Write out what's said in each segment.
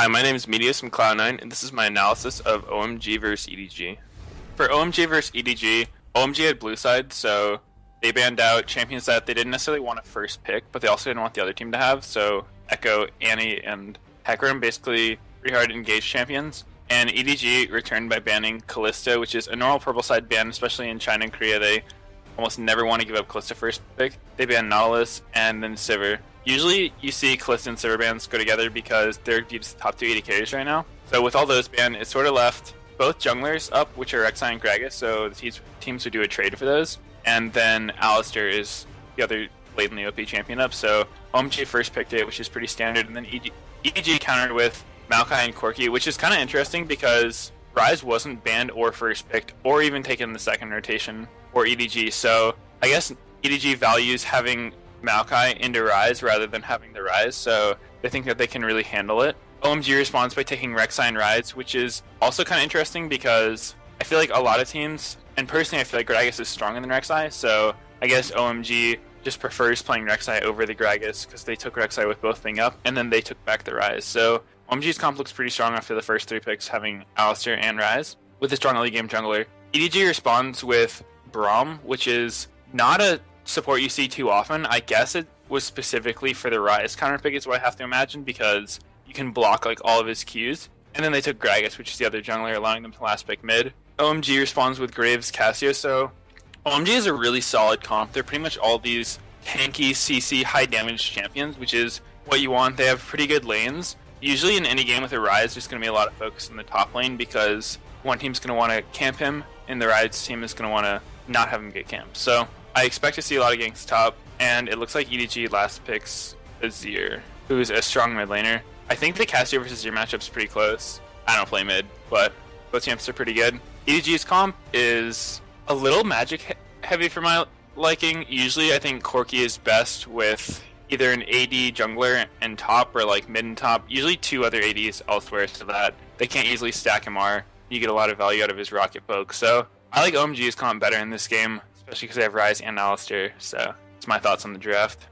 Hi, my name is Meteos from Cloud9, and this is my analysis of OMG versus EDG. For OMG versus EDG, OMG had blue side, so they banned out champions that they didn't necessarily want to first pick, but they also didn't want the other team to have, so Echo, Annie, and Hecarim basically pretty hard engaged champions. And EDG returned by banning Kalista, which is a normal purple side ban, especially in China and Korea. They almost never want to give up Kalista first pick. They ban Nautilus and then Sivir. Usually you see Kalista and Sivir bans go together because they're viewed as the top 2 AD carries right now. So with all those banned, it sort of left both junglers up, which are Rek'Sai and Gragas, so the teams would do a trade for those. And then Alistar is the other late in the OP champion up, so OMG first picked it, which is pretty standard, and then EDG countered with Maokai and Corki, which is kind of interesting because Ryze wasn't banned or first picked, or even taken in the second rotation for EDG, so I guess EDG values having Maokai into Ryze rather than having the Ryze, so they think that they can really handle it. OMG responds by taking Rek'Sai and Ryze, which is also kind of interesting because I feel like a lot of teams, and personally I feel like Gragas is stronger than Rek'Sai, so I guess OMG just prefers playing Rek'Sai over the Gragas because they took Rek'Sai with both being up, and then they took back the Ryze. So OMG's comp looks pretty strong after the first 3 picks having Alistar and Ryze with a strong early game jungler. EDG responds with Braum, which is not a support you see too often. I guess it was specifically for the Ryze counter pick is what I have to imagine because you can block like all of his Qs. And then they took Gragas, which is the other jungler, allowing them to last pick mid. OMG responds with Graves Cassio, so OMG is a really solid comp. They're pretty much all these tanky CC high damage champions, which is what you want. They have pretty good lanes. Usually in any game with a Ryze, there's going to be a lot of focus in the top lane because one team's going to want to camp him, and the Ryze team is going to want to not have him get camped. So I expect to see a lot of ganks top, and it looks like EDG last picks Azir, who's a strong mid laner. I think the Cassio versus Azir matchup's pretty close. I don't play mid, but both champs are pretty good. EDG's comp is a little magic heavy for my liking. Usually I think Corki is best with either an AD jungler and top or like mid and top. Usually 2 other ADs elsewhere so that they can't easily stack MR. You get a lot of value out of his rocket poke. So I like OMG's comp better in this game, especially because I have Ryze and Alistar. So it's my thoughts on the draft.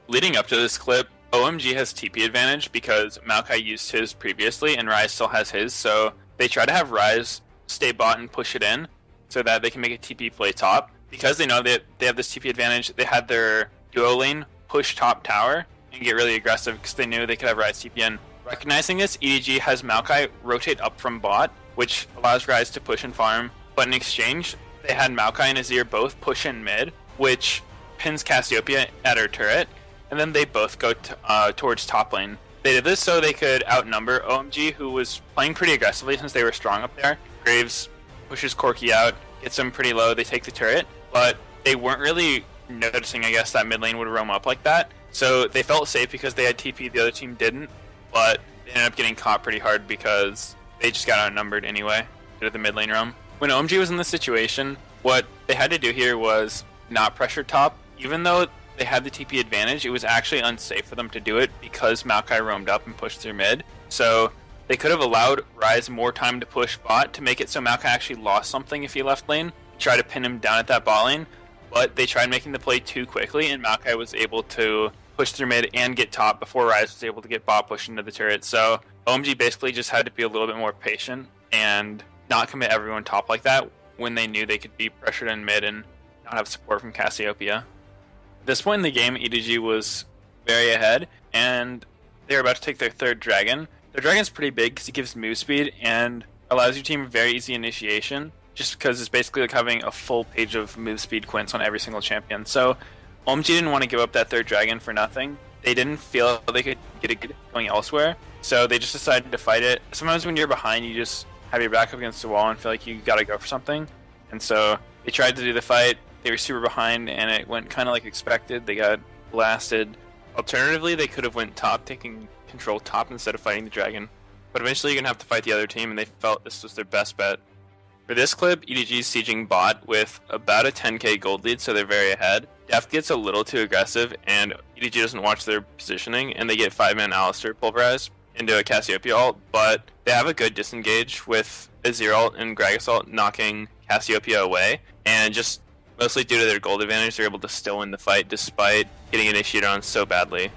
Leading up to this clip, OMG has TP advantage because Maokai used his previously and Ryze still has his. So they try to have Ryze stay bot and push it in so that they can make a TP play top. Because they know that they have this TP advantage, they had their duo lane push top tower and get really aggressive because they knew they could have Ryze TP in. Recognizing this, EDG has Maokai rotate up from bot, which allows Ryze to push and farm. But in exchange, they had Maokai and Azir both push in mid, which pins Cassiopeia at her turret, and then they both go towards top lane. They did this so they could outnumber OMG, who was playing pretty aggressively since they were strong up there. Graves pushes Corki out, gets him pretty low, they take the turret, but they weren't really noticing, I guess, that mid lane would roam up like that. So they felt safe because they had TP, the other team didn't, but they ended up getting caught pretty hard because they just got outnumbered anyway due to the mid lane roam. When OMG was in this situation, what they had to do here was not pressure top. Even though they had the TP advantage, it was actually unsafe for them to do it because Maokai roamed up and pushed through mid. So they could have allowed Ryze more time to push bot to make it so Maokai actually lost something if he left lane, try to pin him down at that bot lane, but they tried making the play too quickly and Maokai was able to push through mid and get top before Ryze was able to get bot pushed into the turret. So OMG basically just had to be a little bit more patient and not commit everyone top like that when they knew they could be pressured in mid and not have support from Cassiopeia. At this point in the game, EDG was very ahead, and they were about to take their 3rd dragon. Their dragon's pretty big because it gives move speed and allows your team very easy initiation, just because it's basically like having a full page of move speed quints on every single champion. So OMG didn't want to give up that 3rd dragon for nothing. They didn't feel they could get it going elsewhere, so they just decided to fight it. Sometimes when you're behind, you just have your back up against the wall and feel like you gotta go for something. And so they tried to do the fight. They were super behind, and it went kind of like expected. They got blasted. Alternatively, they could have went top, taking control top instead of fighting the dragon. But eventually, you're going to have to fight the other team, and they felt this was their best bet. For this clip, EDG's sieging bot with about a 10k gold lead, so they're very ahead. Deft gets a little too aggressive, and EDG doesn't watch their positioning, and they get 5-man Alistar pulverized into a Cassiopeia ult, but they have a good disengage with Azir ult and Gragas ult knocking Cassiopeia away, and just mostly due to their gold advantage, they're able to still win the fight despite getting initiated on so badly.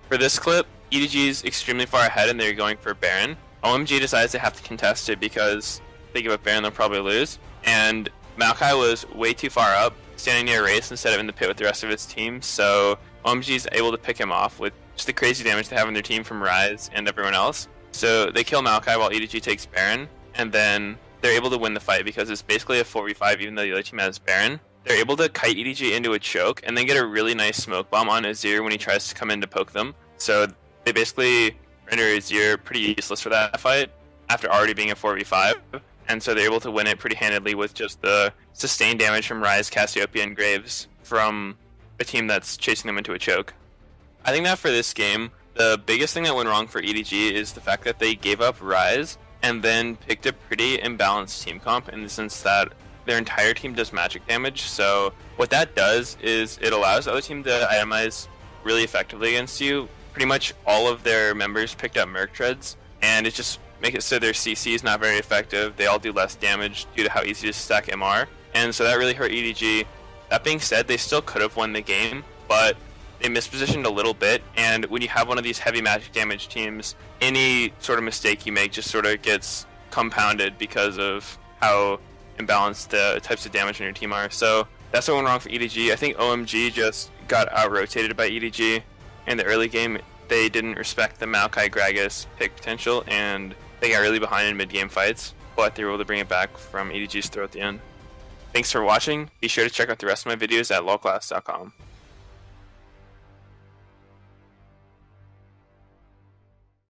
For this clip, EDG's extremely far ahead and they're going for Baron. OMG decides they have to contest it because if they give up Baron, they'll probably lose. And Maokai was way too far up, standing near Race instead of in the pit with the rest of his team, so OMG is able to pick him off with just the crazy damage they have on their team from Ryze and everyone else. So they kill Maokai while EDG takes Baron, and then they're able to win the fight because it's basically a 4v5 even though the other team has Baron. They're able to kite EDG into a choke and then get a really nice smoke bomb on Azir when he tries to come in to poke them. So they basically render Azir pretty useless for that fight after already being a 4v5. And so they're able to win it pretty handedly with just the sustained damage from Ryze, Cassiopeia, and Graves from a team that's chasing them into a choke. I think that for this game, the biggest thing that went wrong for EDG is the fact that they gave up Ryze and then picked a pretty imbalanced team comp in the sense that their entire team does magic damage. So what that does is it allows the other team to itemize really effectively against you. Pretty much all of their members picked up Merc Treads, and it just make it so their CC is not very effective. They all do less damage due to how easy to stack MR, and so that really hurt EDG. That being said, they still could have won the game, but they mispositioned a little bit, and when you have one of these heavy magic damage teams, any sort of mistake you make just sort of gets compounded because of how imbalanced the types of damage on your team are. So that's what went wrong for EDG. I think OMG just got out-rotated by EDG in the early game. They didn't respect the Maokai Gragas pick potential, and they got really behind in mid-game fights, but they were able to bring it back from EDG's throw at the end. Thanks for watching. Be sure to check out the rest of my videos at lolclass.com.